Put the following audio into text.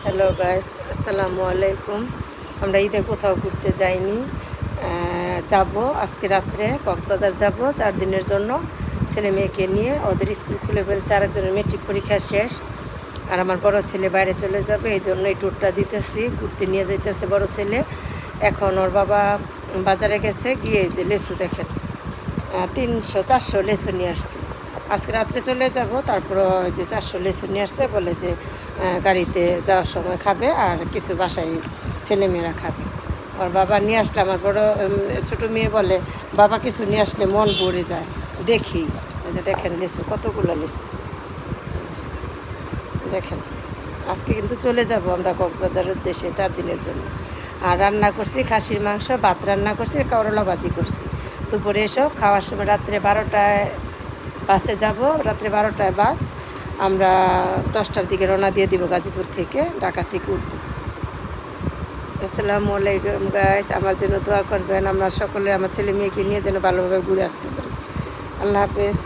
Hello guys, আসসালামু আলাইকুম। আমরা ঈদে কোথাও ঘুরতে যাইনি, যাব আজকে রাত্রে কক্সবাজার যাব 4 দিনের জন্য। ছেলে মেয়েকে নিয়ে ওদের স্কুল খুলে ফেলছে, আরেকজনের মেট্রিক পরীক্ষা শেষ, আর আমার বড় ছেলে বাইরে চলে যাবে, এই জন্য এই ট্যুরটা দিতেছি। ঘুরতে নিয়ে যাইতেছে বড় ছেলে। এখন ওর বাবা বাজারে গেছে, গিয়ে যে লেচু দেখেন 300-400 লেচু নিয়ে আসছে। আজকে রাত্রে চলে যাব, তারপর যে 400 লেচু নিয়ে আসছে, বলে যে গাড়িতে যাওয়ার সময় খাবে আর কিছু বাসায় ছেলেমেয়েরা খাবে। ওর বাবা নিয়ে আসলে, আমার বড় ছোটো মেয়ে বলে বাবা কিছু নিয়ে আসলে মন ভরে যায়। দেখি এই যে দেখেন লেচু, কতগুলো লেচু দেখেন। আজকে কিন্তু চলে যাব আমরা কক্সবাজারের উদ্দেশ্যে 4 দিনের জন্য। আর রান্না করছি খাসির মাংস, ভাত রান্না করছি, করলা ভাজি করছি। দুপুরে এসব খাওয়ার সময় রাত্রে 12টায় বাসে যাব, রাত্রে 12টায় বাস। আমরা 10টার দিকে রওনা দিয়ে দিব গাজীপুর থেকে, ঢাকা থেকে উঠব। আসসালামু আলাইকুম গাইস, আমার জন্য দোয়া করবেন। আমরা সকলে আমার ছেলে মেয়েকে নিয়ে যেন ভালোভাবে ঘুরে আসতে পারি। আল্লাহ হাফেজ।